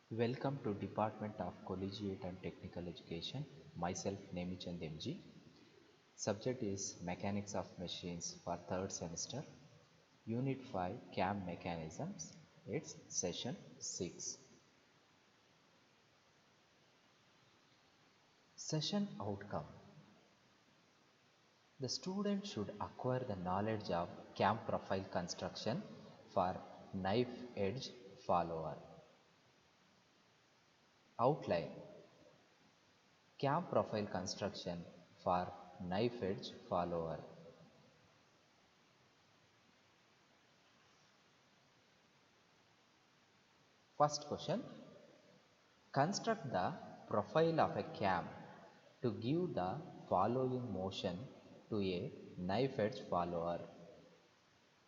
Welcome to Department of Collegiate and Technical Education. Myself Nemichand MG. Subject is Mechanics of Machines for 3rd semester. Unit 5 CAM Mechanisms. It's session 6. Session outcome. The student should acquire the knowledge of CAM profile construction for knife edge follower. Outline. CAM profile construction for knife edge follower. First question. Construct the profile of a cam to give the following motion to a knife edge follower.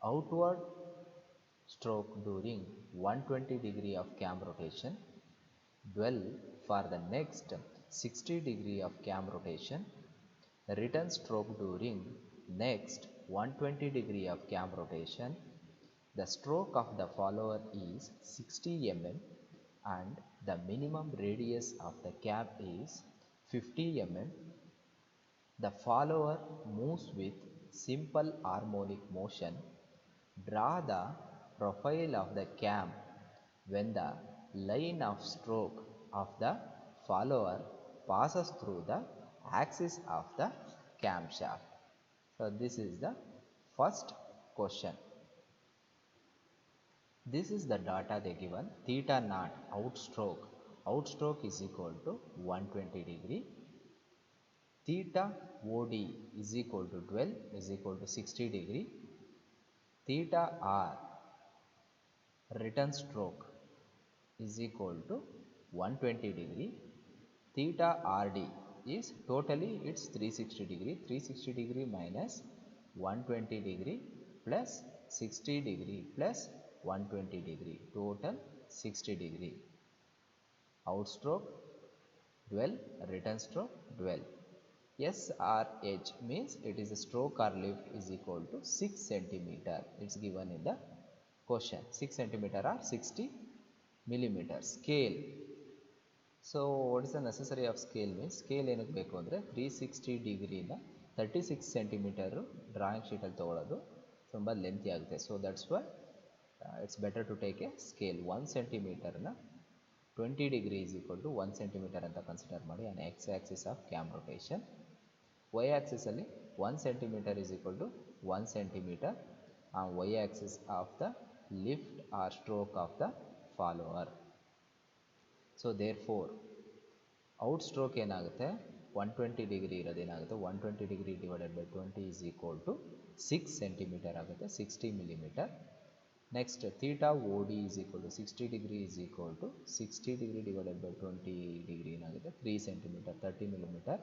Outward stroke during 120 degree of cam rotation. Dwell for the next 60 degree of cam rotation. Return stroke during next 120 degree of cam rotation. The stroke of the follower is 60 mm and the minimum radius of the cam is 50 mm. The follower moves with simple harmonic motion. Draw the profile of the cam when the line of stroke of the follower passes through the axis of the camshaft. So this is the first question. This is the data they given. Theta naught outstroke is equal to 120 degree. Theta OD is equal to 12 is equal to 60 degree. Theta R return stroke is equal to 120 degree. Theta RD is totally it's 360 degree. 360 degree minus 120 degree plus 60 degree plus 120 degree, total 60 degree. Outstroke 12, return stroke 12. SRH means it is a stroke or lift is equal to 6 centimeter. It's given in the question. 6 centimeter or 60 millimeter. Scale. So what is the necessary of scale means scale ಏನಕ್ಕೆ ಬೇಕು ಅಂದರೆ 360 ಡಿಗ್ರಿನ 36 centimetre drawing ಶೀಟಲ್ಲಿ ತೊಗೊಳ್ಳೋದು ತುಂಬ lengthy ಆಗುತ್ತೆ. So that's why it's better to take a scale. 1 centimeter 20 degree is equal to 1 centimeter ಅಂತ consider ಮಾಡಿ an x axis of cam rotation. Y axis ಅಲ್ಲಿ 1 centimeter is equal to 1 centimeter on y axis of the lift or stroke of the follower. So therefore outstroke ಏನಾಗುತ್ತೆ 120 degree ಇರೋದೇನಾಗುತ್ತೆ 120 degree divided by 20 is equal to 6 centimeter ಆಗುತ್ತೆ 60 millimeter. Next theta OD is equal to 60 degree is equal to 60 degree divided by 20 degree ಏನಾಗುತ್ತೆ 3 centimeter 30 millimeter.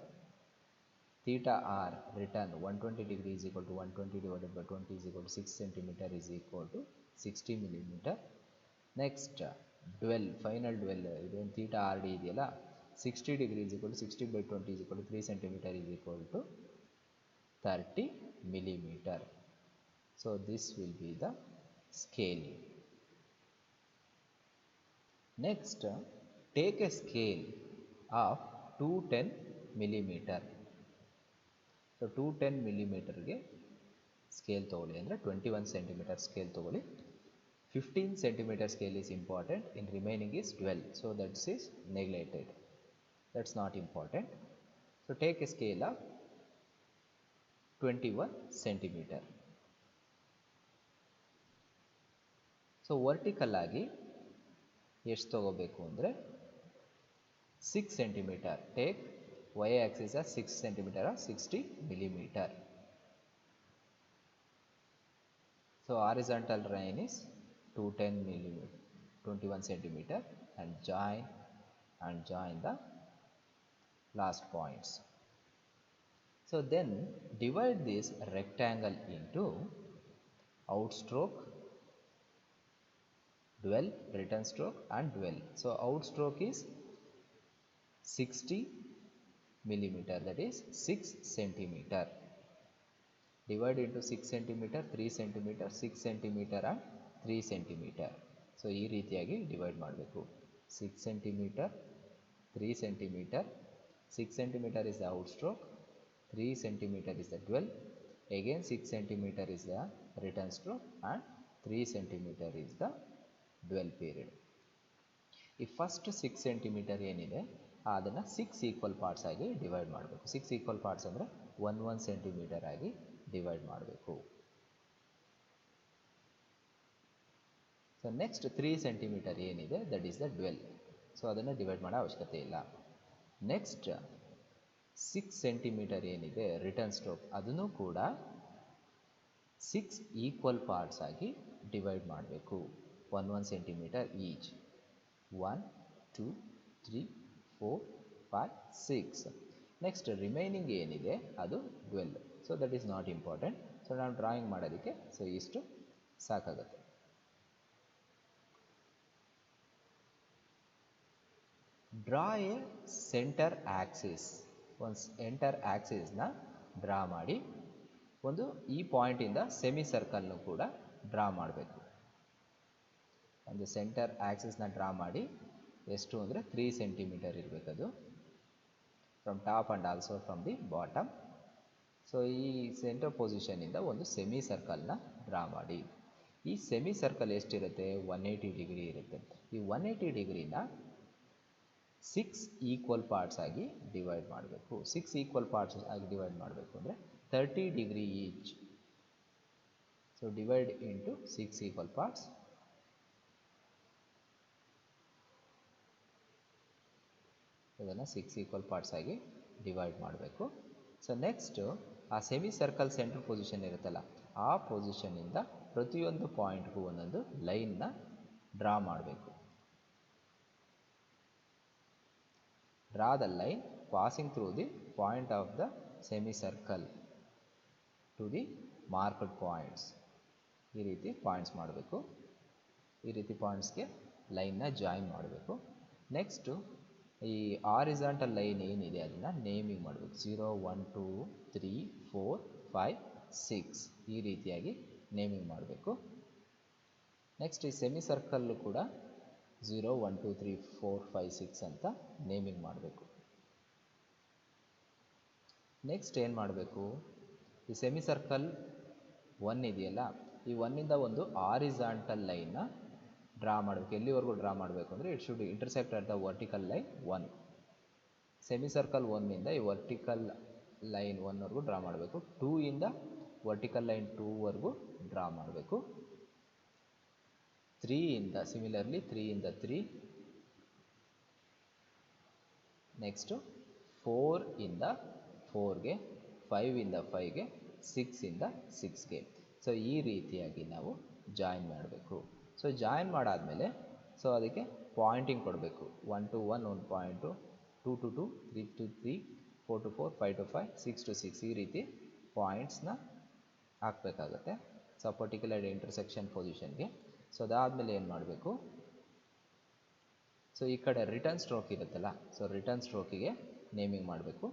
Theta R return 120 degree is equal to 120 divided by 20 is equal to 6 centimeter is equal to 60 millimeter. Next dwell final dwell ಇದೇನು theta RD ಇದೆಯಲ್ಲ 60 degree is equal to 60 by 20 is equal to 3 centimeter is equal to 30 millimeter. So this will be the scaling. Next take a scale of 210 millimeter. So 210 millimeter ಗೆ scale ತಗೊಳ್ಳಿ ಅಂದರೆ 21 centimeter scale ತಗೊಳ್ಳಿ. 15 centimeter scale is important, in remaining is 12, so that is neglected, that's not important. So take a scale of 21 centimeter. So vertical ಆಗಿ ಎಷ್ಟು ತಗೋಬೇಕು ಅಂದರೆ 6 centimetre. Take Y axis 6 centimetre 60 millimeter. So horizontal line is 210 millimeter 21 centimeter and join the last points. So then divide this rectangle into outstroke, dwell, return stroke and dwell. So outstroke is 60 millimeter, that is 6 centimeter. Divide into 6 centimeter, 3 centimeter, 6 centimeter and 3 centimeter. So ಈ ರೀತಿಯಾಗಿ divide ಮಾಡಬೇಕು. 6 centimeter, 3 centimeter, 6 centimeter is the outstroke, 3 centimeter is the dwell, again 6 centimeter is the return stroke and 3 centimeter is the dwell period. ಈ first 6 centimetre ಏನಿದೆ ಅದನ್ನು 6 equal parts ಆಗಿ divide ಮಾಡಬೇಕು. 6 equal parts ಅಂದರೆ 1 centimetre ಆಗಿ divide ಮಾಡಬೇಕು. So next 3 centimetre ಏನಿದೆ that is the dwell. So ಅದನ್ನು ಡಿವೈಡ್ ಮಾಡೋ ಅವಶ್ಯಕತೆ ಇಲ್ಲ. ನೆಕ್ಸ್ಟ್ 6 ಸೆಂಟಿಮೀಟರ್ ಏನಿದೆ ರಿಟರ್ನ್ ಸ್ಟ್ರೋಕ್ ಅದನ್ನು ಕೂಡ 6 ಈಕ್ವಲ್ ಪಾರ್ಟ್ಸ್ ಆಗಿ ಡಿವೈಡ್ ಮಾಡಬೇಕು. 1 ಸೆಂಟಿಮೀಟರ್ ಈಚ್. 1, 2, 3, 4, 5, 6. ನೆಕ್ಸ್ಟ್ ರಿಮೈನಿಂಗ್ ಏನಿದೆ ಅದು 12. So that is not important. So ನಾವು ಡ್ರಾಯಿಂಗ್ ಮಾಡೋದಕ್ಕೆ ಸೊ ಇಷ್ಟು ಸಾಕಾಗುತ್ತೆ. Draw A centre Axis. ಒಂದು ಸೆಂಟರ್ ಆಕ್ಸಿಸ್ನ ಡ್ರಾ ಮಾಡಿ ಒಂದು ಈ ಪಾಯಿಂಟಿಂದ ಸೆಮಿ ಸರ್ಕಲ್ನು ಕೂಡ ಡ್ರಾ ಮಾಡಬೇಕು. ಒಂದು ಸೆಂಟರ್ ಆಕ್ಸಿಸ್ನ ಡ್ರಾ ಮಾಡಿ ಎಷ್ಟು ಅಂದರೆ 3 ಸೆಂಟಿಮೀಟರ್ ಇರಬೇಕದು from top and also from the bottom. So ಈ ಸೆಂಟರ್ ಪೊಸಿಷನಿಂದ ಒಂದು ಸೆಮಿ ಸರ್ಕಲ್ನ ಡ್ರಾ ಮಾಡಿ. ಈ ಸೆಮಿ ಸರ್ಕಲ್ ಎಷ್ಟಿರುತ್ತೆ 180 ಡಿಗ್ರಿ ಇರುತ್ತೆ. ಈ 180 ಡಿಗ್ರಿನ 6 ಈಕ್ವಲ್ ಪಾರ್ಟ್ಸ್ ಆಗಿ ಡಿವೈಡ್ ಮಾಡಬೇಕು. 6 ಈಕ್ವಲ್ ಪಾರ್ಟ್ಸ್ ಆಗಿ ಡಿವೈಡ್ ಮಾಡಬೇಕು ಅಂದರೆ 30 degree each. So divide into 6 equal parts. ಇದನ್ನು 6 ಈಕ್ವಲ್ ಪಾರ್ಟ್ಸ್ ಆಗಿ ಡಿವೈಡ್ ಮಾಡಬೇಕು. ಸೊ ನೆಕ್ಸ್ಟು ಆ ಸೆಮಿ ಸರ್ಕಲ್ ಸೆಂಟ್ರ್ ಪೊಸಿಷನ್ ಇರುತ್ತಲ್ಲ ಆ ಪೊಸಿಷನ್ನಿಂದ ಪ್ರತಿಯೊಂದು ಪಾಯಿಂಟ್ಗೂ ಒಂದೊಂದು ಲೈನ್ನ ಡ್ರಾ ಮಾಡಬೇಕು. Draw the line passing through the point of the semi circle to the marked points. ಈ ರೀತಿ ಪಾಯಿಂಟ್ಸ್ ಮಾಡಬೇಕು. ಈ ರೀತಿ ಪಾಯಿಂಟ್ಸ್ಗೆ ಲೈನ್ನ ಜಾಯಿನ್ ಮಾಡಬೇಕು. ನೆಕ್ಸ್ಟು ಈ ಆರಿಜಾಂಟಲ್ ಲೈನ್ ಏನಿದೆ ಅದನ್ನು ನೇಮಿಂಗ್ ಮಾಡಬೇಕು. 0, 1, 2, 3, 4, 5, 6 ಈ ರೀತಿಯಾಗಿ ನೇಮಿಂಗ್ ಮಾಡಬೇಕು. ನೆಕ್ಸ್ಟ್ ಈ ಸೆಮಿ ಸರ್ಕಲ್ಲು ಕೂಡ 0, 1, 2, 3, 4, 5, 6 ಅಂತ ನೇಮಿಂಗ್ ಮಾಡಬೇಕು. ನೆಕ್ಸ್ಟ್ ಏನು ಮಾಡಬೇಕು, ಈ ಸೆಮಿ ಸರ್ಕಲ್ 1 ಇದೆಯಲ್ಲ ಈ 1ಇಂದ ಒಂದು ಆರಿಜಾಂಟಲ್ ಲೈನ್ನ ಡ್ರಾ ಮಾಡಬೇಕು. ಎಲ್ಲಿವರೆಗೂ ಡ್ರಾ ಮಾಡಬೇಕು ಅಂದರೆ it should intersect at the vertical line 1. Semi circle 1ಇಂದ ಈ ವರ್ಟಿಕಲ್ ಲೈನ್ 1ವರೆಗೂ ಡ್ರಾ ಮಾಡಬೇಕು. 2ಇಂದ ವರ್ಟಿಕಲ್ ಲೈನ್ 2ವರೆಗೂ ಡ್ರಾ ಮಾಡಬೇಕು. 3ಇಂದ ಸಿಮಿಲರ್ಲಿ 3ಇಂದ 3. ನೆಕ್ಸ್ಟು 4ಇಂದ 4ಗೆ, 5ಇಂದ 5ಗೆ, 6ಇಂದ 6ಗೆ. ಸೊ ಈ ರೀತಿಯಾಗಿ ನಾವು ಜಾಯಿನ್ ಮಾಡಬೇಕು. ಸೊ ಜಾಯಿನ್ ಮಾಡಾದಮೇಲೆ ಸೊ ಅದಕ್ಕೆ ಪಾಯಿಂಟಿಂಗ್ ಕೊಡಬೇಕು. 1 to 1 ಒಂದು point, 2 to 2, 3 to 3, 4 to 4, 5 to 5, 6 to 6 ಈ ರೀತಿ ಪಾಯಿಂಟ್ಸ್ನ ಹಾಕಬೇಕಾಗುತ್ತೆ ಸೊ ಪರ್ಟಿಕ್ಯುಲರ್ ಇಂಟರ್ಸೆಕ್ಷನ್ ಪೊಸಿಷನ್ಗೆ. ಸೊ ಅದಾದಮೇಲೆ ಏನು ಮಾಡಬೇಕು, ಸೊ ಈ ಕಡೆ ರಿಟರ್ನ್ ಸ್ಟ್ರೋಕ್ ಇರುತ್ತಲ್ಲ ಸೊ ರಿಟರ್ನ್ ಸ್ಟ್ರೋಕಿಗೆ ನೇಮಿಂಗ್ ಮಾಡಬೇಕು.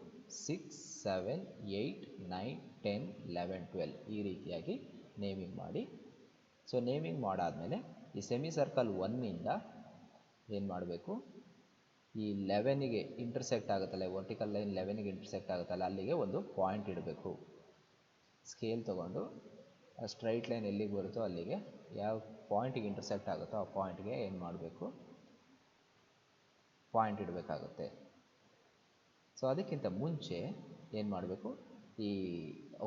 6, 7, 8, 9, 10, 11, 12 ಈ ರೀತಿಯಾಗಿ ನೇಮಿಂಗ್ ಮಾಡಿ. ಸೊ ನೇಮಿಂಗ್ ಮಾಡಾದಮೇಲೆ ಈ ಸೆಮಿ ಸರ್ಕಲ್ 1ಇಂದ ಏನು ಮಾಡಬೇಕು, ಈ 11ಗೆ ಇಂಟರ್ಸೆಕ್ಟ್ ಆಗುತ್ತಲ್ಲ ವರ್ಟಿಕಲ್ ಲೈನ್ 11ಗೆ ಇಂಟರ್ಸೆಕ್ಟ್ ಆಗುತ್ತಲ್ಲ ಅಲ್ಲಿಗೆ ಒಂದು ಪಾಯಿಂಟ್ ಇಡಬೇಕು. ಸ್ಕೇಲ್ ತೊಗೊಂಡು ಆ ಸ್ಟ್ರೈಟ್ ಲೈನ್ ಎಲ್ಲಿಗೆ ಬರುತ್ತೋ ಅಲ್ಲಿಗೆ ಯಾವ ಪಾಯಿಂಟಿಗೆ ಇಂಟರ್ಸೆಕ್ಟ್ ಆಗುತ್ತೋ ಆ ಪಾಯಿಂಟ್ಗೆ ಏನು ಮಾಡಬೇಕು, ಪಾಯಿಂಟ್ ಇಡಬೇಕಾಗುತ್ತೆ. ಸೊ ಅದಕ್ಕಿಂತ ಮುಂಚೆ ಏನು ಮಾಡಬೇಕು, ಈ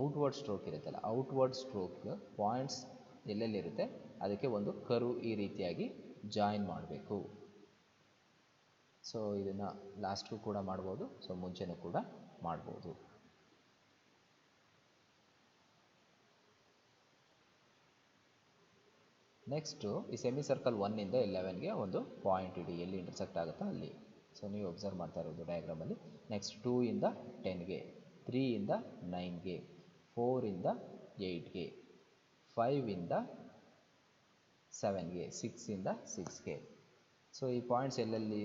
ಔಟ್ವರ್ಡ್ ಸ್ಟ್ರೋಕ್ ಇರುತ್ತಲ್ಲ ಔಟ್ವರ್ಡ್ ಸ್ಟ್ರೋಕ್ ಪಾಯಿಂಟ್ಸ್ ಎಲ್ಲೆಲ್ಲಿರುತ್ತೆ ಅದಕ್ಕೆ ಒಂದು ಕರ್ವ್ ಈ ರೀತಿಯಾಗಿ ಜಾಯಿನ್ ಮಾಡಬೇಕು. ಸೊ ಇದನ್ನು ಲಾಸ್ಟ್ಗೂ ಕೂಡ ಮಾಡ್ಬೋದು, ಸೊ ಮುಂಚೆನೂ ಕೂಡ ಮಾಡ್ಬೋದು. ನೆಕ್ಸ್ಟು ಈ ಸೆಮಿ ಸರ್ಕಲ್ 1ಇಂದ 11ಗೆ ಒಂದು ಪಾಯಿಂಟ್ ಇಡಿ, ಎಲ್ಲಿ ಇಂಟರ್ಸೆಕ್ಟ್ ಆಗುತ್ತೋ ಅಲ್ಲಿ. ಸೊ ನೀವು ಒಬ್ಸರ್ವ್ ಮಾಡ್ತಾ ಇರೋದು ಡಯಾಗ್ರಾಮಲ್ಲಿ. ನೆಕ್ಸ್ಟ್ 2ಇಂದ 10ಗೆ, 3ಇಂದ 9ಗೆ, 4ಇಂದ 8ಗೆ, 5ಇಂದ 7ಗೆ, 6ಇಂದ 6ಗೆ. ಸೊ ಈ ಪಾಯಿಂಟ್ಸ್ ಎಲ್ಲೆಲ್ಲಿ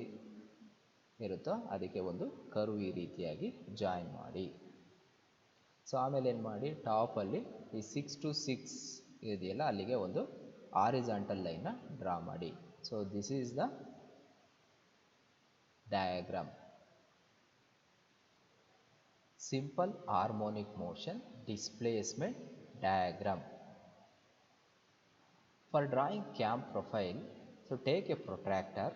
ಇರುತ್ತೋ ಅದಕ್ಕೆ ಒಂದು ಕರ್ವ್ ಈ ರೀತಿಯಾಗಿ ಜಾಯಿನ್ ಮಾಡಿ. ಸೊ ಆಮೇಲೆ ಏನು ಮಾಡಿ, ಟಾಪಲ್ಲಿ ಈ 6 to 6 ಇದೆಯಲ್ಲ ಅಲ್ಲಿಗೆ ಒಂದು ಆರಿಜಾಂಟಲ್ ಲೈನ್ನ ಡ್ರಾ ಮಾಡಿ. So this is the diagram. Simple harmonic motion displacement diagram. For drawing cam profile, so take a protractor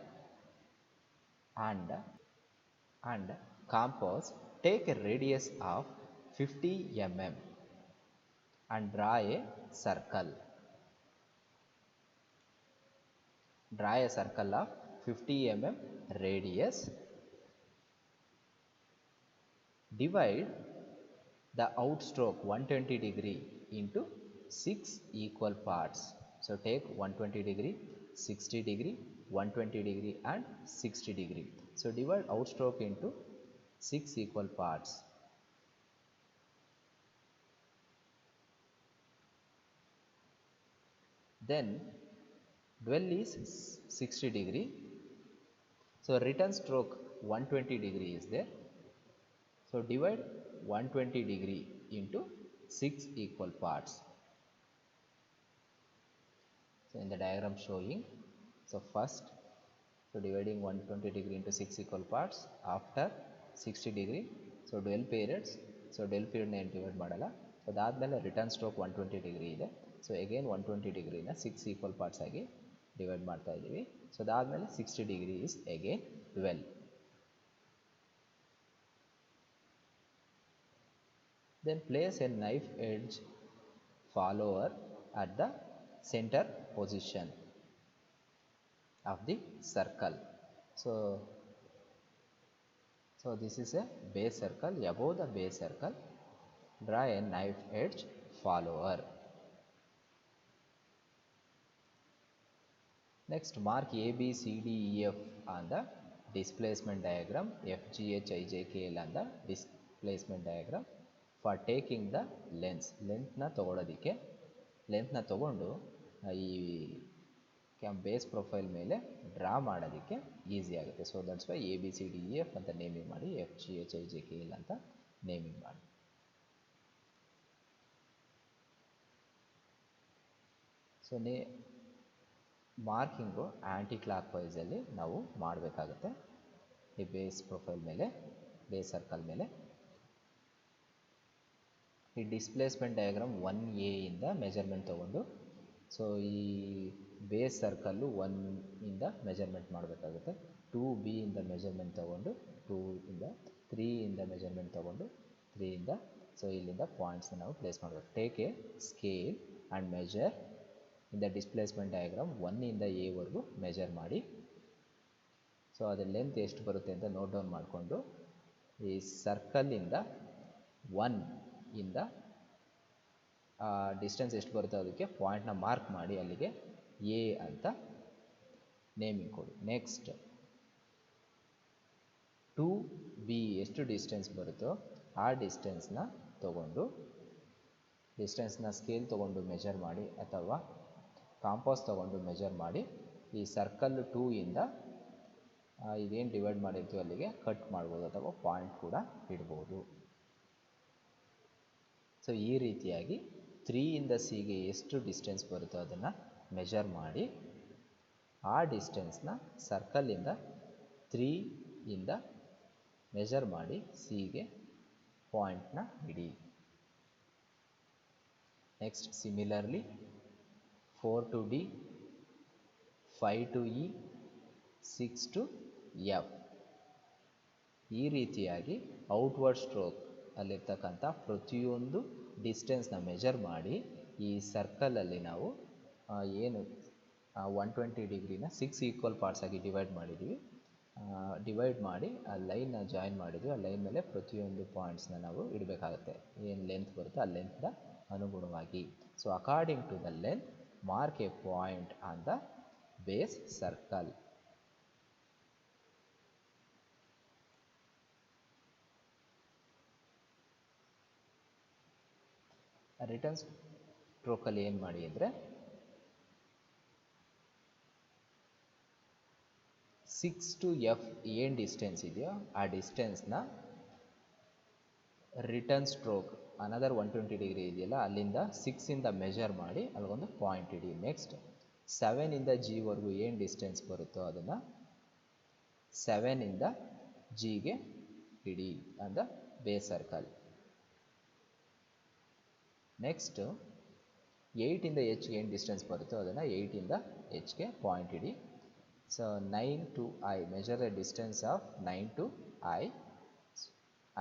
and compass, take a radius of 50 mm and draw a circle. Draw a circle of 50 mm radius. Divide the outstroke 120 degree into 6 equal parts. So take 120 degree, 60 degree, 120 degree and 60 degree. So divide outstroke into 6 equal parts. Then dwell is 60 degree. So return stroke 120 degree is there. So divide 120 degree into 6 equal parts. So in the diagram showing, so first, so dividing 120 degree into 6 equal parts. After 60 degree, so dwell periods, so dwell period na divide madala. So admele return stroke 120 degree ide. So again 120 degree na 6 equal parts agi divide ಮಾಡ್ತಾ ಇದೀವಿ. So admele 60 degree is again dwell. Then place a knife edge follower at the center position of the circle. So this is a base circle. Above the base circle, draw a knife edge follower. Next, mark A, B, C, D, E, F on the displacement diagram. F, G, H, I, J, K, L on the displacement diagram. For taking the length na ತಗೊಳ್ಳೋದಕ್ಕೆ length ನ ತಗೊಂಡು ಈ base profile ಮೇಲೆ draw ಮಾಡೋದಕ್ಕೆ easy ಆಗುತ್ತೆ. So that's why A B C D E F ಅಂತ naming ಮಾಡಿ, F G H I J K L ಅಂತ ನೇಮಿಂಗ್ ಮಾಡಿ. ಸೊ ಮಾರ್ಕಿಂಗು ಆ್ಯಂಟಿ ಕ್ಲಾಕ್ ವೈಸಲ್ಲಿ ನಾವು ಮಾಡಬೇಕಾಗುತ್ತೆ ಈ ಬೇಸ್ ಪ್ರೊಫೈಲ್ ಮೇಲೆ, ಬೇಸ್ ಸರ್ಕಲ್ ಮೇಲೆ. ಈ ಡಿಸ್ಪ್ಲೇಸ್ಮೆಂಟ್ ಡಯಾಗ್ರಾಮ್ 1A ಇಂದ ಮೆಜರ್ಮೆಂಟ್ ತೊಗೊಂಡು, ಸೊ ಈ ಬೇಸ್ ಸರ್ಕಲ್ಲು 1 ಇಂದ ಮೆಜರ್ಮೆಂಟ್ ಮಾಡಬೇಕಾಗುತ್ತೆ. 2B ಇಂದ ಮೆಜರ್ಮೆಂಟ್ ತೊಗೊಂಡು 2 ಇಂದ, 3 ಇಂದ ಮೆಜರ್ಮೆಂಟ್ ತೊಗೊಂಡು 3 ಇಂದ, ಸೊ ಇಲ್ಲಿಂದ ಪಾಯಿಂಟ್ಸ್ನ ನಾವು ಪ್ಲೇಸ್ ಮಾಡಬೇಕು. Take A scale and measure in the displacement diagram 1 ಇಂದ A ವರೆಗೂ ಮೆಜರ್ ಮಾಡಿ. ಸೊ ಅದರ ಲೆಂತ್ ಎಷ್ಟು ಬರುತ್ತೆ ಅಂತ ನೋಟ್ ಡೌನ್ ಮಾಡಿಕೊಂಡು, ಈ ಸರ್ಕಲ್ಲಿಂದ 1 ಇಂದ ಡಿಸ್ಟೆನ್ಸ್ ಎಷ್ಟು ಬರುತ್ತೆ ಅದಕ್ಕೆ ಪಾಯಿಂಟ್ನ ಮಾರ್ಕ್ ಮಾಡಿ ಅಲ್ಲಿಗೆ ಎ ಅಂತ ನೇಮಿಂಗ್ ಕೊಡಿ. ನೆಕ್ಸ್ಟ್ 2B ಎಷ್ಟು ಡಿಸ್ಟೆನ್ಸ್ ಬರುತ್ತೋ ಆ ಡಿಸ್ಟೆನ್ಸ್ನ ತೊಗೊಂಡು, ಡಿಸ್ಟೆನ್ಸ್ನ ಸ್ಕೇಲ್ ತೊಗೊಂಡು ಮೆಜರ್ ಮಾಡಿ ಅಥವಾ ಕಾಂಪಾಸ್ ತೊಗೊಂಡು ಮೆಜರ್ ಮಾಡಿ, ಈ ಸರ್ಕಲ್ 2 ಇಂದ ಇದೇನು ಡಿವೈಡ್ ಮಾಡಿರ್ತೀವಿ ಅಲ್ಲಿಗೆ ಕಟ್ ಮಾಡ್ಬೋದು ಅಥವಾ ಪಾಯಿಂಟ್ ಕೂಡ ಇಡ್ಬೋದು. ಸೊ ಈ ರೀತಿಯಾಗಿ 3 ಇಂದ ಸಿಗೆ ಎಷ್ಟು ಡಿಸ್ಟೆನ್ಸ್ ಬರುತ್ತೋ ಅದನ್ನು ಮೆಜರ್ ಮಾಡಿ, ಆ ಡಿಸ್ಟೆನ್ಸ್ನ ಸರ್ಕಲ್ಲಿಂದ 3 ಇಂದ ಮೆಜರ್ ಮಾಡಿ ಸಿಗೆ ಪಾಯಿಂಟ್ನ ಇಡಿ. Next similarly 4 to D, 5 to E, 6 to F. ಈ ರೀತಿಯಾಗಿ ಔಟ್ವರ್ಡ್ ಸ್ಟ್ರೋಕ್ ಅಲ್ಲಿರ್ತಕ್ಕಂಥ ಪ್ರತಿಯೊಂದು ಡಿಸ್ಟೆನ್ಸ್ನ ಮೆಜರ್ ಮಾಡಿ, ಈ ಸರ್ಕಲಲ್ಲಿ ನಾವು ಏನು 120 ಡಿಗ್ರಿನ 6 ಈಕ್ವಲ್ ಪಾರ್ಟ್ಸ್ ಆಗಿ ಡಿವೈಡ್ ಮಾಡಿದ್ದೀವಿ, ಡಿವೈಡ್ ಮಾಡಿ ಆ ಲೈನ್ನ ಜಾಯಿನ್ ಮಾಡಿದ್ವಿ. ಆ ಲೈನ್ ಮೇಲೆ ಪ್ರತಿಯೊಂದು ಪಾಯಿಂಟ್ಸ್ನ ನಾವು ಇಡಬೇಕಾಗುತ್ತೆ. ಏನು ಲೆಂತ್ ಬರುತ್ತೋ ಆ ಲೆಂತ್ನ ಅನುಗುಣವಾಗಿ. So according to the length mark a point on the base circle. Return ಸ್ಟ್ರೋಕಲ್ಲಿ ಏನು ಮಾಡಿ ಅಂದರೆ 6 to F ಏನು ಡಿಸ್ಟೆನ್ಸ್ ಇದೆಯೋ ಆ ಡಿಸ್ಟೆನ್ಸ್ನ ರಿಟರ್ನ್ ಸ್ಟ್ರೋಕ್ ಅನದರ್ 120 ಡಿಗ್ರಿ ಇದೆಯಲ್ಲ ಅಲ್ಲಿಂದ 6 ಇಂದ ಮೆಜರ್ ಮಾಡಿ ಅಲ್ಲಿಗೊಂದು ಪಾಯಿಂಟ್ ಇಡಿ. ನೆಕ್ಸ್ಟ್ 7 ಇಂದ G ವರೆಗೂ ಏನು ಡಿಸ್ಟೆನ್ಸ್ ಬರುತ್ತೋ ಅದನ್ನು 7 ಇಂದ ಜಿಗೆ ಇಡಿ on the base circle. Next 8 ಇಂದ ಎಚ್ಗೆ ಏನು ಡಿಸ್ಟೆನ್ಸ್ ಬರುತ್ತೋ ಅದನ್ನು 8 ಇಂದ ಎಚ್ಗೆ ಪಾಯಿಂಟ್ ಇಡಿ. So 9 to I, measure the distance of 9 to I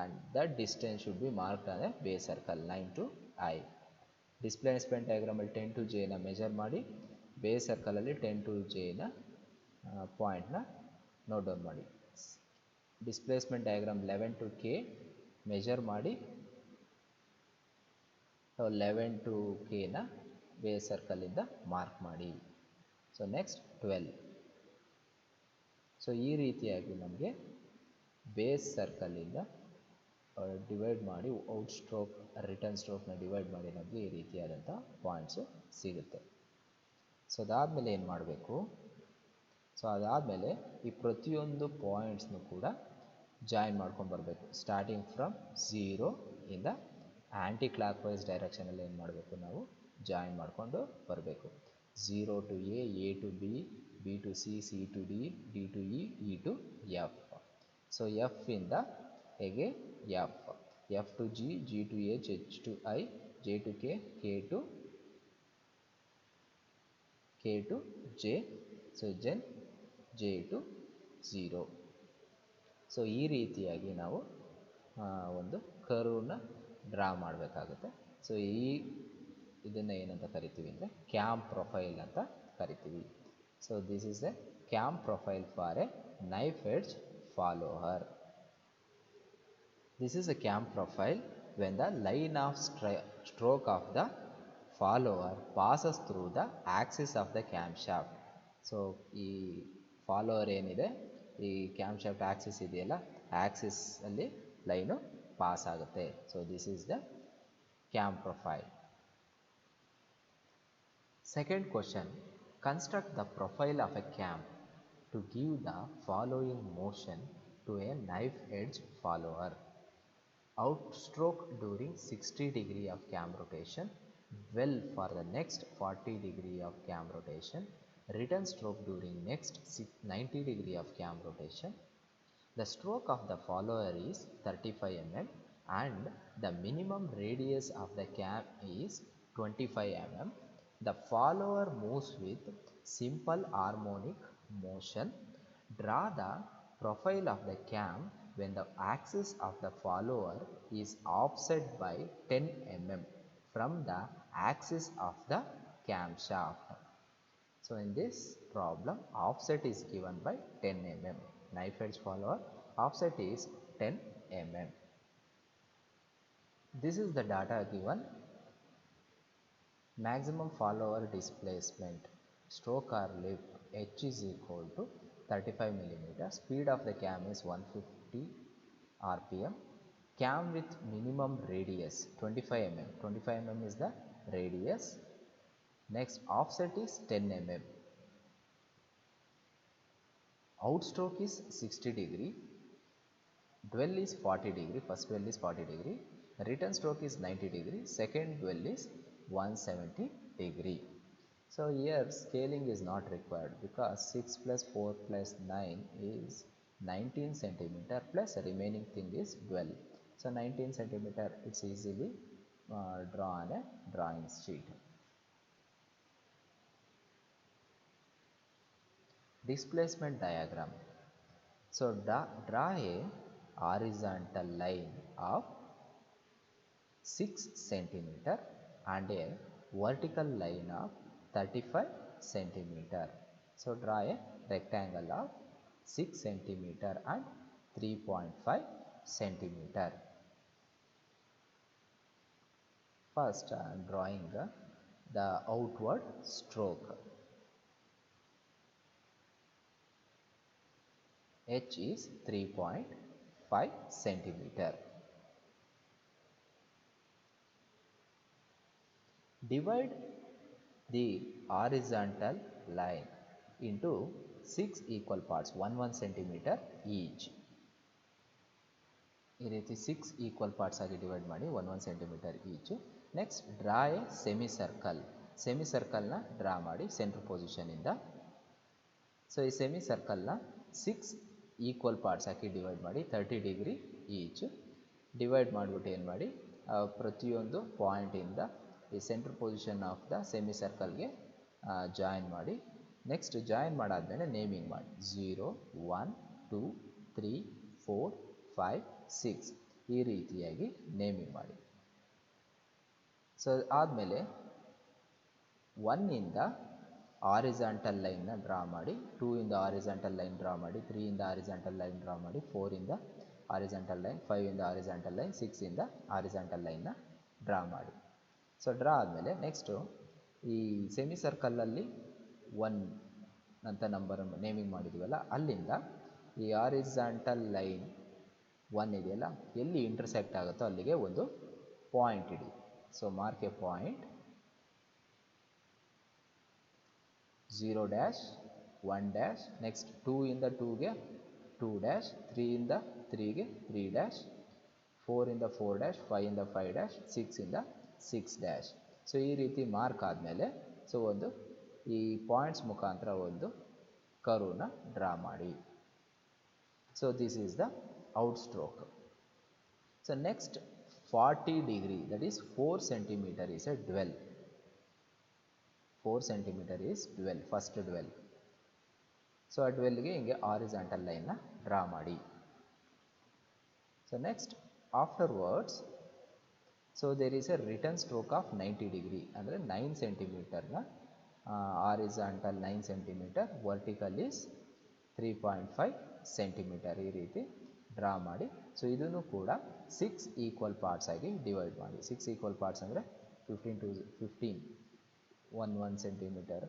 and that distance should be marked on a base circle 9 to I. Displacement ಡಯಾಗ್ರಾಮಲ್ಲಿ 10 to J ನ ಮೆಜರ್ ಮಾಡಿ, ಬೇಸ್ ಸರ್ಕಲಲ್ಲಿ 10 to J ನ ಪಾಯಿಂಟ್ನ ನೋಟ್ ಡೌನ್ ಮಾಡಿ. Displacement diagram 11 to K measure ಮಾಡಿ 11 to K ನ base ಸರ್ಕಲಿಂದ ಮಾರ್ಕ್ ಮಾಡಿ. So next 12. ಸೊ ಈ ರೀತಿಯಾಗಿ ನಮಗೆ ಬೇಸ್ ಸರ್ಕಲಿಂದ ಡಿವೈಡ್ ಮಾಡಿ ಔಟ್ ಸ್ಟ್ರೋಕ್ ರಿಟರ್ನ್ ಸ್ಟ್ರೋಕ್ನ ಡಿವೈಡ್ ಮಾಡಿ ನಮಗೆ ಈ ರೀತಿಯಾದಂಥ ಪಾಯಿಂಟ್ಸು ಸಿಗುತ್ತೆ. ಸೊ ಅದಾದಮೇಲೆ ಏನು ಮಾಡಬೇಕು, ಸೊ ಅದಾದಮೇಲೆ ಈ ಪ್ರತಿಯೊಂದು ಪಾಯಿಂಟ್ಸ್ನು ಕೂಡ ಜಾಯಿನ್ ಮಾಡ್ಕೊಂಡು ಬರಬೇಕು. ಸ್ಟಾರ್ಟಿಂಗ್ ಫ್ರಮ್ 0 ಇಂದ ಆ್ಯಂಟಿ ಕ್ಲಾಕ್ ವೈಸ್ ಡೈರೆಕ್ಷನಲ್ಲಿ ಏನು ಮಾಡಬೇಕು, ನಾವು ಜಾಯಿನ್ ಮಾಡಿಕೊಂಡು ಬರಬೇಕು. 0 to A to B, B to C, C to D, D to E, E to F. So F ಇಂದ ಹೇಗೆ F to G, G to H, H to I, J to K, K to J, so J to 0. So ಈ ರೀತಿಯಾಗಿ ನಾವು ಒಂದು ಕರ್ವ್ನ draw ಮಾಡಬೇಕಾಗುತ್ತೆ. So ಇದನ್ನು ಏನಂತ ಕರಿತೀವಿ ಅಂದರೆ ಕ್ಯಾಮ್ ಪ್ರೊಫೈಲ್ ಅಂತ ಕರಿತೀವಿ. So this is A cam profile for A knife edge follower. This is a cam profile when the line of stroke of the follower passes through the axis of the camshaft. So ಈ follower ಏನಿದೆ, ಈ camshaft axis ಇದೆಯಲ್ಲ, axis ಅಲ್ಲಿ line pass ಆಗುತ್ತೆ. So this is the cam profile. Second question, construct the profile of a cam to give the following motion to a knife edge follower. Outstroke during 60 degree of cam rotation, dwell for the next 40 degree of cam rotation, return stroke during next 90 degree of cam rotation. The stroke of the follower is 35 mm and the minimum radius of the cam is 25 mm. The follower moves with simple harmonic motion. Draw the profile of the cam when the axis of the follower is offset by 10 mm from the axis of the camshaft. So in this problem, offset is given by 10 mm. Knife edge follower offset is 10 mm. This is the data given. Maximum follower displacement, stroke or lift, H is equal to 35 mm. Speed of the cam is 150 rpm. Cam with minimum radius 25 mm. 25 mm is the radius. Next, offset is 10 mm. Outstroke is 60 degree. Dwell is 40 degree. First dwell is 40 degree. Return stroke is 90 degree. Second dwell is 170 degree. So here scaling is not required because 6 plus 4 plus 9 is 19 centimeter plus remaining thing is 12. So 19 centimeter it's easily drawn on a drawing sheet. Displacement diagram. So draw a horizontal line of 6 centimeter and a vertical line of 35 centimeter. So draw a rectangle of 6 centimeter and 3.5 centimeter. First I am drawing the outward stroke. H is 3.5 centimeter. Divide the horizontal line into 6 equal parts, 1 centimeter each. ಈ ರೀತಿ 6 equal parts ಆಗಿ divide ಮಾಡಿ 1 centimetre each. Next draw a semi ಸರ್ಕಲ್ನ draw ಮಾಡಿ centre ಪೊಸಿಷನಿಂದ. So ಈ semi ಸರ್ಕಲ್ನ 6 equal parts ಹಾಕಿ ಡಿವೈಡ್ ಮಾಡಿ 30 ಡಿಗ್ರಿ ಈಚ್. ಡಿವೈಡ್ ಮಾಡಿಬಿಟ್ಟು ಏನು ಮಾಡಿ ಪ್ರತಿಯೊಂದು ಪಾಯಿಂಟಿಂದ ಈ centre position of the semi ಸರ್ಕಲ್ಗೆ ಜಾಯಿನ್ ಮಾಡಿ. ನೆಕ್ಸ್ಟ್ ಜಾಯಿನ್ ಮಾಡಾದಮೇಲೆ ನೇಮಿಂಗ್ ಮಾಡಿ 0 1 2 3 4 5 6 ಈ ರೀತಿಯಾಗಿ ನೇಮಿಂಗ್ ಮಾಡಿ. ಸೊ ಆದಮೇಲೆ 1 ಇಂದ ಹಾರಿಜಾಂಟಲ್ ಲೈನ್ನ ಡ್ರಾ ಮಾಡಿ, 2 ಇಂದ ಹಾರಿಜಾಂಟಲ್ ಲೈನ್ ಡ್ರಾ ಮಾಡಿ, 3 ಇಂದ ಹಾರಿಜಾಂಟಲ್ ಲೈನ್ ಡ್ರಾ ಮಾಡಿ, 4 ಇಂದ ಹಾರಿಜಾಂಟಲ್ ಲೈನ್, 5 ಇಂದ ಹಾರಿಜಾಂಟಲ್ ಲೈನ್, 6 ಇಂದ ಹಾರಿಜಾಂಟಲ್ ಲೈನ್ನ ಡ್ರಾ ಮಾಡಿ. ಸೊ ಡ್ರಾ ಆದಮೇಲೆ ನೆಕ್ಸ್ಟು ಈ ಸೆಮಿ ಸರ್ಕಲಲ್ಲಿ 1 ಅಂತ ನಂಬರ್ ನೇಮಿಂಗ್ ಮಾಡಿದ್ವಲ್ಲ, ಅಲ್ಲಿಂದ ಈ ಹಾರಿಜಾಂಟಲ್ ಲೈನ್ 1 ಇದೆಯಲ್ಲ, ಎಲ್ಲಿ ಇಂಟರ್ಸೆಕ್ಟ್ ಆಗುತ್ತೋ ಅಲ್ಲಿಗೆ ಒಂದು ಪಾಯಿಂಟ್ ಇಡಿ. So mark A point 0 dash 1 dash, next 2 ಇಂದ 2ಗೆ 2 ಡ್ಯಾಶ್, 3 ಇಂದ 3ಗೆ 3 ಡ್ಯಾಶ್, 4 ಇಂದ 4 ಡ್ಯಾಶ್, 5 ಇಂದ 5 ಡ್ಯಾಶ್, 6 ಇಂದ 6 ಡ್ಯಾಶ್. ಸೊ ಈ ರೀತಿ ಮಾರ್ಕ್ ಆದಮೇಲೆ ಸೊ ಒಂದು ಈ ಪಾಯಿಂಟ್ಸ್ ಮುಖಾಂತರ ಒಂದು ಕರ್ವ್ನ ಡ್ರಾ ಮಾಡಿ. So this is the out stroke. So next 40 degree, that is 4 centimetre is a dwell. 4 centimetre is dwell, first dwell. So ಆ ಡ್ವೆಲ್ಗೆ ಹಿಂಗೆ ಹಾರಿಜಾಂಟಲ್ ಲೈನ್ನ ಡ್ರಾ ಮಾಡಿ. So next afterwards so there is a return stroke of 90 degree, ಅಂದರೆ 9 ಸೆಂಟಿಮೀಟರ್ನ horizontal 9 centimetre, vertical is 3.5 centimetre ಈ ರೀತಿ draw ಮಾಡಿ. ಸೊ ಇದನ್ನು ಕೂಡ 6 ಈಕ್ವಲ್ ಪಾರ್ಟ್ಸ್ ಆಗಿ ಡಿವೈಡ್ ಮಾಡಿ. 6 ಈಕ್ವಲ್ ಪಾರ್ಟ್ಸ್ ಅಂದರೆ 15 to 15, 1 ಸೆಂಟಿಮೀಟರ್,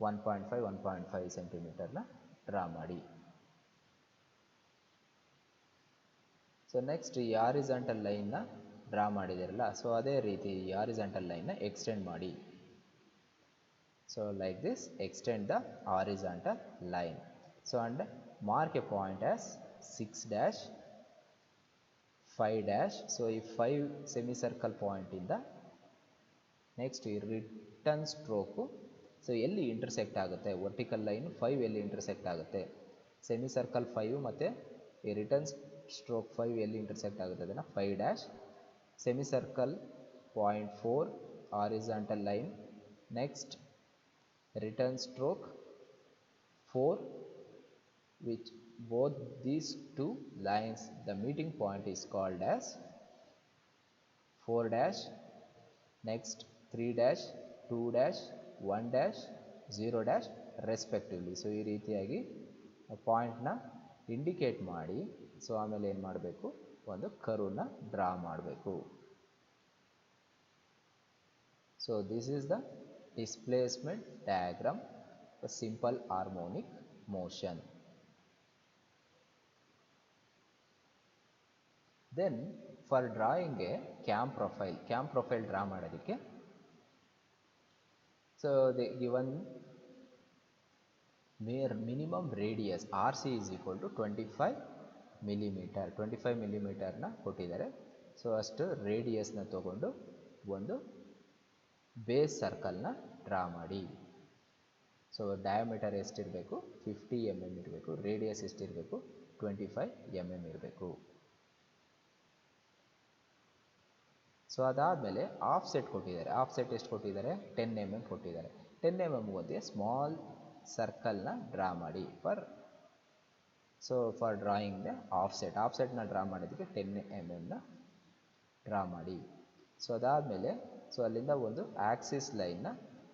1.5 1.5 ಸೆಂಟಿಮೀಟರ್ನ ಡ್ರಾ ಮಾಡಿ. ಸೊ ನೆಕ್ಸ್ಟ್ ಈ ಹಾರಿಜಾಂಟಲ್ ಲೈನ್ನ ಡ್ರಾ ಮಾಡಿದಿರಲ್ಲ, ಸೊ ಅದೇ ರೀತಿ ಈ ಹಾರಿಜಾಂಟಲ್ ಲೈನ್ನ ಎಕ್ಸ್ಟೆಂಡ್ ಮಾಡಿ. So like this extend the horizontal line. So and mark A point as 6 dash 5 dash. So ಈ 5 ಸೆಮಿ ಸರ್ಕಲ್ ಪಾಯಿಂಟಿಂದ ನೆಕ್ಸ್ಟ್ ಈ ರಿಟರ್ನ್ ಸ್ಟ್ರೋಕು ಸೊ ಎಲ್ಲಿ ಇಂಟರ್ಸೆಕ್ಟ್ ಆಗುತ್ತೆ, ವರ್ಟಿಕಲ್ ಲೈನ್ 5 ಎಲ್ಲಿ ಇಂಟರ್ಸೆಕ್ಟ್ ಆಗುತ್ತೆ, ಸೆಮಿ ಸರ್ಕಲ್ 5 ಮತ್ತು ಈ ರಿಟರ್ನ್ ಸ್ಟ್ರೋಕ್ 5 ಎಲ್ಲಿ ಇಂಟರ್ಸೆಕ್ಟ್ ಆಗುತ್ತೆ ಅದನ್ನು 5 dash, semi circle point 4 horizontal line, next return stroke 4 which both these two lines the meeting point is called as 4 dash, next 3 dash, 2 dash, 1 dash, 0 dash respectively. So ಈ ರೀತಿಯಾಗಿ ಪಾಯಿಂಟ್ನ indicate ಮಾಡಿ. So ಆಮೇಲೆ ಏನು ಮಾಡಬೇಕು, ಒಂದು ಕರ್ವ್ನ ಡ್ರಾ ಮಾಡಬೇಕು. So this is the displacement diagram, simple harmonic motion. Then for drawing a cam profile draw ಮಾಡೋದಕ್ಕೆ so they given minimum radius RC is equal to 25 millimetre, 25 ಮಿಲಿಮೀಟರ್ನ ಕೊಟ್ಟಿದ್ದಾರೆ. ಸೊ ಅಷ್ಟು ರೇಡಿಯಸ್ನ ತಗೊಂಡು ಒಂದು ಬೇಸ್ ಸರ್ಕಲ್ನ ಡ್ರಾ ಮಾಡಿ. ಸೊ ಡಯಾಮೀಟರ್ ಎಷ್ಟಿರಬೇಕು, 50 mm ಇರಬೇಕು, ರೇಡಿಯಸ್ ಎಷ್ಟಿರಬೇಕು, 25 mm ಇರಬೇಕು. ಸೊ ಅದಾದಮೇಲೆ ಆಫ್ಸೆಟ್ ಕೊಟ್ಟಿದ್ದಾರೆ. ಆಫ್ಸೆಟ್ ಎಷ್ಟು ಕೊಟ್ಟಿದ್ದಾರೆ, 10 mm ಕೊಟ್ಟಿದ್ದಾರೆ. 10 mm ಒಂದೇ ಸ್ಮಾಲ್ ಸರ್ಕಲ್ನ ಡ್ರಾ ಮಾಡಿ ಫಾರ್ ಡ್ರಾಯಿಂಗ್ ದ ಆಫ್ಸೆಟ್ನ ಡ್ರಾ ಮಾಡೋದಕ್ಕೆ 10 mm ಡ್ರಾ ಮಾಡಿ. ಸೊ ಅದಾದಮೇಲೆ ಸೊ ಅಲ್ಲಿಂದ ಒಂದು ಆಕ್ಸಿಸ್ ಲೈನ್ನ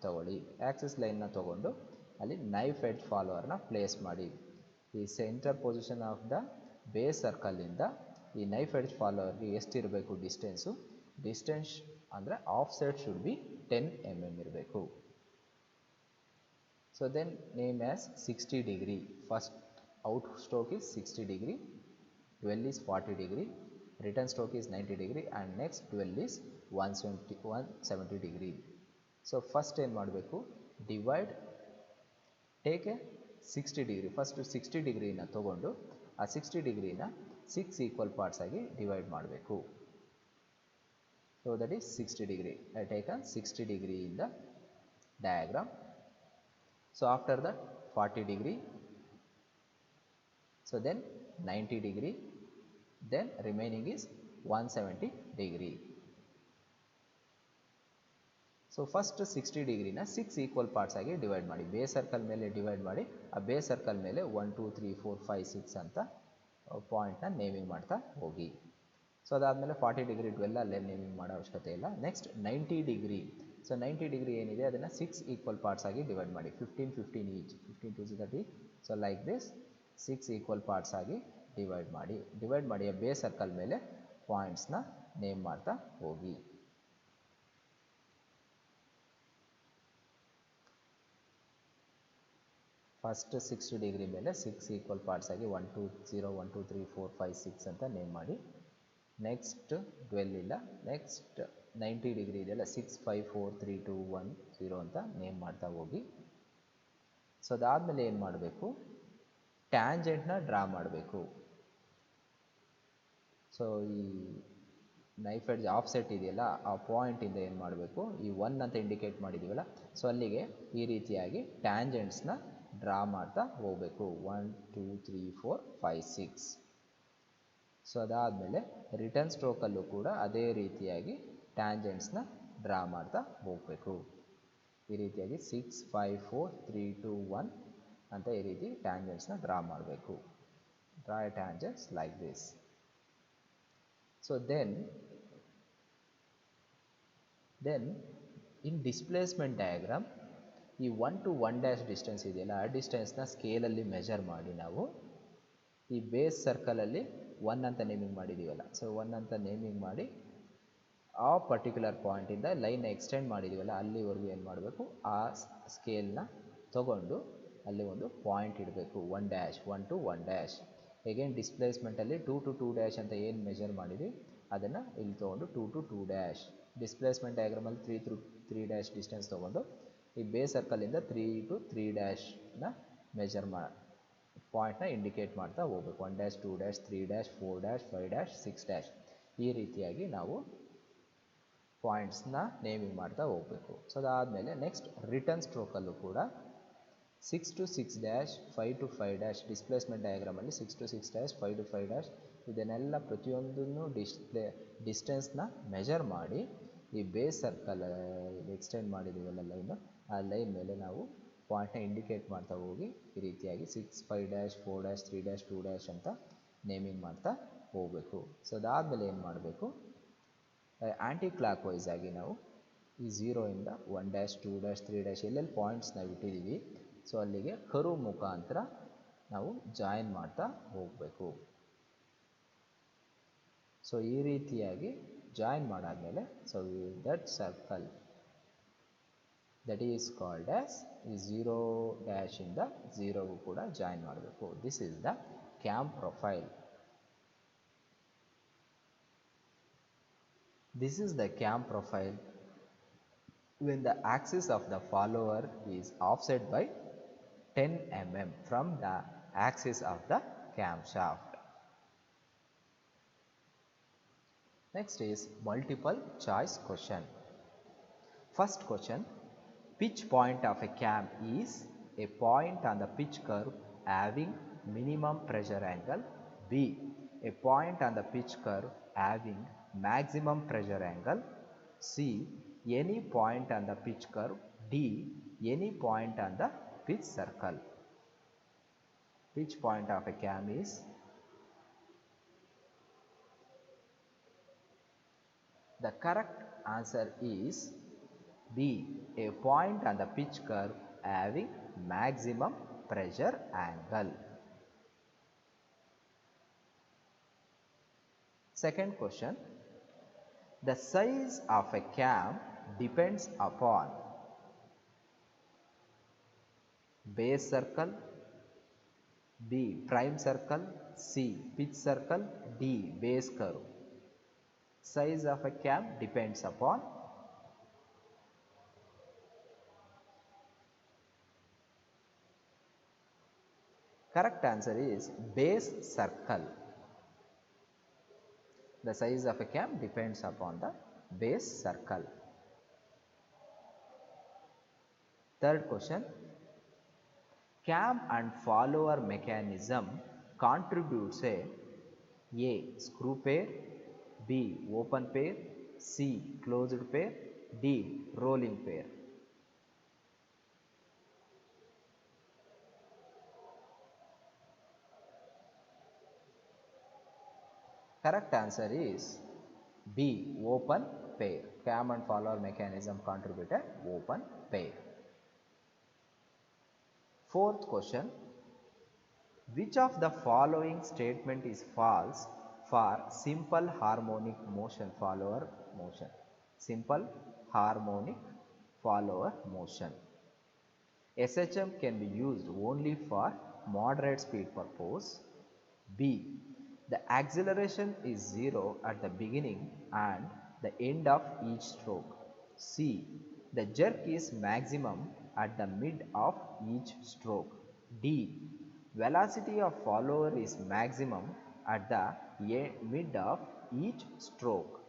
ತಗೊಳ್ಳಿ. ಆಕ್ಸಿಸ್ ಲೈನ್ನ ತೊಗೊಂಡು ಅಲ್ಲಿ ನೈಫ್ ಎಡ್ಜ್ ಫಾಲೋವರ್ನ ಪ್ಲೇಸ್ ಮಾಡಿ. ಈ centre position of the base ಸರ್ಕಲಿಂದ ಈ ನೈಫ್ ಎಡ್ಜ್ ಫಾಲೋವರ್ಗೆ ಎಷ್ಟಿರಬೇಕು ಡಿಸ್ಟೆನ್ಸ್ ಅಂದರೆ ಆಫ್ಸೆಟ್ ಶುಡ್ ಬಿ 10 mm ಇರಬೇಕು. So then name as 60 degree. First out stroke is 60 degree, dwell is 40 degree, return stroke is 90 degree and next dwell is 170 degree. So first ಏನು ಮಾಡಬೇಕು, divide take A 60 degree. First 60 ಡಿಗ್ರಿನ ತೊಗೊಂಡು ಆ 60 ಡಿಗ್ರಿನ 6 equal parts ಆಗಿ divide ಮಾಡಬೇಕು. So that is 60 degree. I take a 60 degree in the diagram. So after that 40 degree. So then 90 degree, then remaining is 170 degree. So first 60 ಡಿಗ್ರಿನ 6 equal parts ಆಗಿ divide ಮಾಡಿ, base circle ಮೇಲೆ divide ಮಾಡಿ, ಆ base circle ಮೇಲೆ 1 2 3 4 5 6 ಅಂತ ಪಾಯಿಂಟ್ನ naming ಮಾಡ್ತಾ ಹೋಗಿ. ಸೊ ಅದಾದಮೇಲೆ 40 ಡಿಗ್ರಿ 12 ಅಲ್ಲೇ ನೇಮಿಂಗ್ ಮಾಡೋ ಅವಶ್ಯಕತೆ ಇಲ್ಲ. Next 90 degree. ಸೊ 90 ಡಿಗ್ರಿ ಏನಿದೆ ಅದನ್ನು 6 ಈಕ್ವಲ್ ಪಾರ್ಟ್ಸ್ ಆಗಿ ಡಿವೈಡ್ ಮಾಡಿ, 15 15 each, 15 2 30. So like this 6 equal parts ಆಗಿ ಡಿವೈಡ್ ಮಾಡಿ ಆ ಬೇಸ್ ಸರ್ಕಲ್ ಮೇಲೆ ಪಾಯಿಂಟ್ಸ್ನ ನೇಮ್ ಮಾಡ್ತಾ ಹೋಗಿ. ಫಸ್ಟ್ 60 ಡಿಗ್ರಿ ಮೇಲೆ 6 ಈಕ್ವಲ್ ಪಾರ್ಟ್ಸ್ ಆಗಿ 1 2 0 1 2 3 4 5 6 ಅಂತ ನೇಮ್ ಮಾಡಿ. ನೆಕ್ಸ್ಟ್ 12 ಇಲ್ಲ, ನೆಕ್ಸ್ಟ್ 90 ಡಿಗ್ರಿ ಇದೆಯಲ್ಲ 6 5 4 3 2 1 0 ಅಂತ ನೇಮ್ ಮಾಡ್ತಾ ಹೋಗಿ. ಸೊ ಅದಾದಮೇಲೆ ಏನು ಮಾಡಬೇಕು, ಟ್ಯಾಂಜೆಂಟ್ನ ಡ್ರಾ ಮಾಡಬೇಕು. ಸೊ ಈ ನೈಫ್ ಎಡ್ಜ್ ಆಫ್ಸೆಟ್ ಇದೆಯಲ್ಲ ಆ ಪಾಯಿಂಟಿಂದ ಏನು ಮಾಡಬೇಕು, ಈ 1 ಅಂತ ಇಂಡಿಕೇಟ್ ಮಾಡಿದ್ದೀವಲ್ಲ, ಸೊ ಅಲ್ಲಿಗೆ ಈ ರೀತಿಯಾಗಿ ಟ್ಯಾಂಜೆಂಟ್ಸ್ನ ಡ್ರಾ ಮಾಡ್ತಾ ಹೋಗಬೇಕು. 1 2 3 4 5 6. ಸೊ ಅದಾದಮೇಲೆ ರಿಟರ್ನ್ ಸ್ಟ್ರೋಕಲ್ಲೂ ಕೂಡ ಅದೇ ರೀತಿಯಾಗಿ ಟ್ಯಾಂಜೆಂಟ್ಸ್ನ ಡ್ರಾ ಮಾಡ್ತಾ ಹೋಗಬೇಕು. ಈ ರೀತಿಯಾಗಿ 6 5 4 3 2 1 ಅಂತ ಈ ರೀತಿ ಟ್ಯಾಂಜೆಂಟ್ಸ್ನ ಡ್ರಾ ಮಾಡಬೇಕು. Draw tangents like this. So then in displacement diagram ಈ 1 to 1' ಡಿಸ್ಟೆನ್ಸ್ ಇದೆಯಲ್ಲ ಆ ಡಿಸ್ಟೆನ್ಸ್ನ ಸ್ಕೇಲಲ್ಲಿ ಮೆಜರ್ ಮಾಡಿ ನಾವು ಈ ಬೇಸ್ ಸರ್ಕಲಲ್ಲಿ 1 ಅಂತ ನೇಮಿಂಗ್ ಮಾಡಿದ್ದೀವಲ್ಲ, ಸೊ 1 ಅಂತ ನೇಮಿಂಗ್ ಮಾಡಿ ಆ ಪರ್ಟಿಕ್ಯುಲರ್ ಪಾಯಿಂಟಿಂದ ಲೈನ್ ಎಕ್ಸ್ಟೆಂಡ್ ಮಾಡಿದ್ದೀವಲ್ಲ ಅಲ್ಲಿವರೆಗೂ ಏನು ಮಾಡಬೇಕು, ಆ ಸ್ಕೇಲ್ನ ತಗೊಂಡು ಅಲ್ಲಿ ಒಂದು ಪಾಯಿಂಟ್ ಇಡಬೇಕು. 1 to 1'. ಎಗೇನ್ ಡಿಸ್ಪ್ಲೇಸ್ಮೆಂಟಲ್ಲಿ 2 to 2' ಅಂತ ಏನು ಮೆಜರ್ ಮಾಡಿದ್ವಿ ಅದನ್ನು ಇಲ್ಲಿ ತೊಗೊಂಡು 2 to 2'. ಡಿಸ್ಪ್ಲೇಸ್ಮೆಂಟ್ ಡಯಾಗ್ರಾಮಲ್ಲಿ 3 to 3' ಡಿಸ್ಟೆನ್ಸ್ ತೊಗೊಂಡು ಈ ಬೇಸ್ ಸರ್ಕಲಿಂದ 3 to 3'ನ ಮೆಜರ್ ಪಾಯಿಂಟ್ನ ಇಂಡಿಕೇಟ್ ಮಾಡ್ತಾ ಹೋಗ್ಬೇಕು. 1' 2' 3' 4' 5' 6'. ಈ ರೀತಿಯಾಗಿ ನಾವು ಪಾಯಿಂಟ್ಸ್ನ ನೇಮಿಂಗ್ ಮಾಡ್ತಾ ಹೋಗಬೇಕು. ಸೊ ಅದಾದಮೇಲೆ ನೆಕ್ಸ್ಟ್ ರಿಟರ್ನ್ ಸ್ಟ್ರೋಕಲ್ಲೂ ಕೂಡ 6 to 6' 5 to 5' displacement ಡಯಾಗ್ರಾಮಲ್ಲಿ 6 to 6' 5 to 5' ಇದನ್ನೆಲ್ಲ ಪ್ರತಿಯೊಂದನ್ನು ಡಿಸ್ಟೆನ್ಸ್ನ ಮೆಜರ್ ಮಾಡಿ ಈ ಬೇಸ್ ಸರ್ಕಲ್ ಎಕ್ಸ್ಟೆಂಡ್ ಮಾಡಿದ್ದೀವಲ್ಲ ಲೈನು, ಆ ಲೈನ್ ಮೇಲೆ ನಾವು ಪಾಯಿಂಟ್ನ ಇಂಡಿಕೇಟ್ ಮಾಡ್ತಾ ಹೋಗಿ ಈ ರೀತಿಯಾಗಿ 6 5' 4' 3' 2' ಅಂತ ನೇಮಿಂಗ್ ಮಾಡ್ತಾ ಹೋಗಬೇಕು. ಸೊ ಅದಾದಮೇಲೆ ಏನು ಮಾಡಬೇಕು, ಆ್ಯಂಟಿ ಕ್ಲಾಕ್ ವೈಸ್ ಆಗಿ ನಾವು ಈ 0ಇಂದ 1' 2' 3' ಎಲ್ಲೆಲ್ಲಿ ಪಾಯಿಂಟ್ಸ್ ನಾವು ಇಟ್ಟಿದ್ದೀವಿ ಸೊ ಅಲ್ಲಿಗೆ ಕರ್ವ್ ಮುಖಾಂತರ ನಾವು ಜಾಯಿನ್ ಮಾಡ್ತಾ ಹೋಗಬೇಕು. ಸೊ ಈ ರೀತಿಯಾಗಿ ಜಾಯಿನ್ ಮಾಡಾದಮೇಲೆ so that circle that is called as ಈ 0' ಇಂದ 0ಗೂ ಕೂಡ ಜಾಯಿನ್ ಮಾಡಬೇಕು. This is the cam profile. This is the cam profile when the axis of the follower is offset by 10 mm from the axis of the camshaft. Next is multiple choice question. First question, pitch point of a cam is a point on the pitch curve having minimum pressure angle. B, a point on the pitch curve having maximum pressure angle. C, any point on the pitch curve. D, any point on the pitch circle. Pitch point of a cam is the correct answer is B, a point on the pitch curve having maximum pressure angle. Second question, the size of a cam depends upon base circle, B, prime circle, C, pitch circle, D, base curve. Size of a cam depends upon correct answer is base circle. The size of a cam depends upon the base circle. Third question, cam and follower mechanism contributes A screw pair, B open pair, C closed pair, D rolling pair. Correct answer is B open pair. Cam and follower mechanism contribute a open pair. Fourth question, which of the following statement is false for simple harmonic motion follower motion? Simple harmonic follower motion. SHM can be used only for moderate speed purpose. B. The acceleration is 0 at the beginning and the end of each stroke. C. The jerk is maximum at the mid of each stroke. D. Velocity of follower is maximum at the mid of each stroke.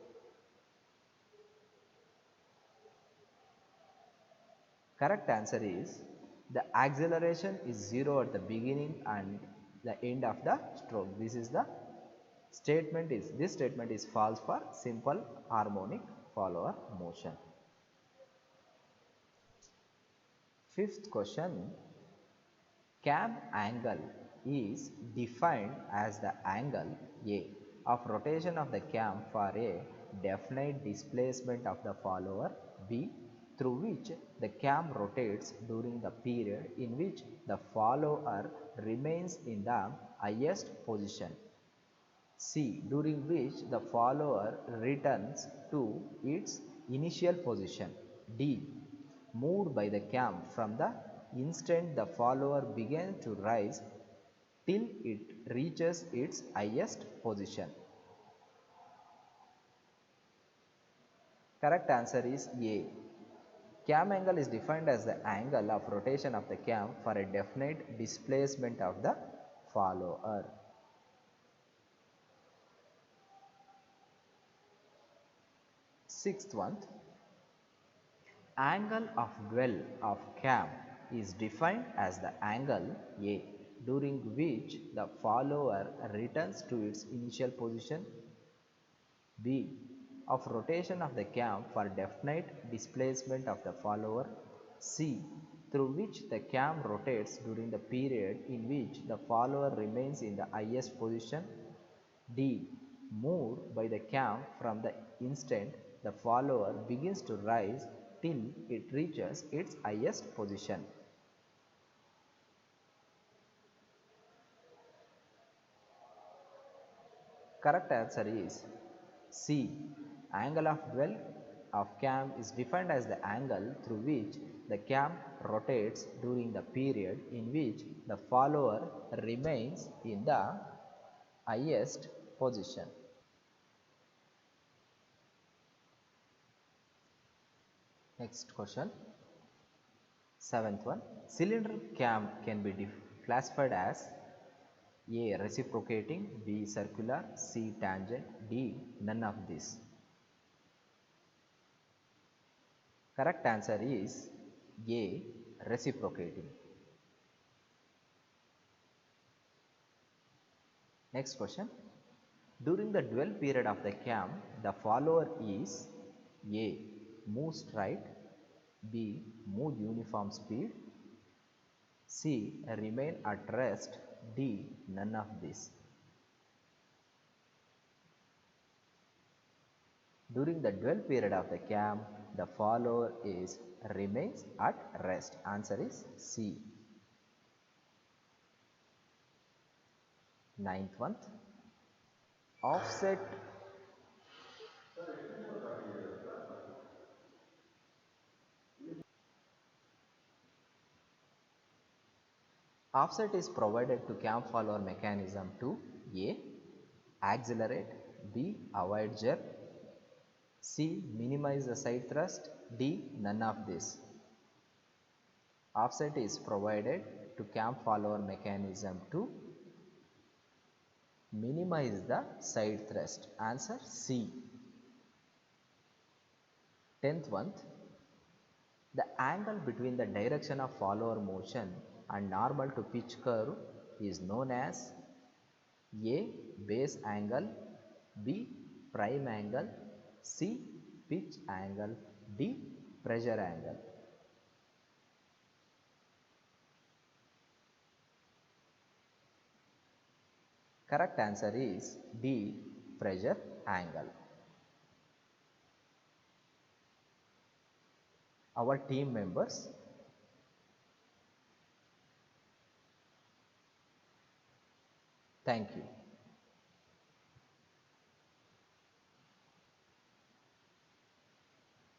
Correct answer is the acceleration is 0 at the beginning and the end of the stroke. This statement is false for simple harmonic follower motion. Fifth question, cam angle is defined as the angle A of rotation of the cam for a definite displacement of the follower B through which the cam rotates during the period in which the follower remains in the highest position. C. During which the follower returns to its initial position. D. Moved by the cam from the instant the follower begins to rise till it reaches its highest position. Correct answer is A. Cam angle is defined as the angle of rotation of the cam for a definite displacement of the follower. Sixth one, angle of dwell of cam is defined as the angle A during which the follower returns to its initial position. B. Of rotation of the cam for definite displacement of the follower. C. Through which the cam rotates during the period in which the follower remains in the highest position. D. Moved by the cam from the instant the follower begins to rise till it reaches its highest position. Correct answer is C. Angle of dwell of cam is defined as the angle through which the cam rotates during the period in which the follower remains in the highest position. Next question, seventh one, cylinder cam can be classified as A. Reciprocating, B. Circular, C. Tangent, D. None of this. Correct answer is A. Reciprocating. Next question, during the dwell period of the cam, the follower is A. Move straight, B. Move uniform speed, C. Remain at rest, D. None of this. During the dwell period of the cam, the follower remains at rest. Answer is C. Ninth one, offset offset is provided to cam follower mechanism to A. Accelerate, B. Avoid jerk, C. Minimize the side thrust, D. None of this. Offset is provided to cam follower mechanism to minimize the side thrust. Answer C. 10th one, the angle between the direction of follower motion and normal to pitch curve is known as A. Base angle, B. Prime angle, C. Pitch angle, D. Pressure angle. Correct answer is D. Pressure angle. Our team members, thank you.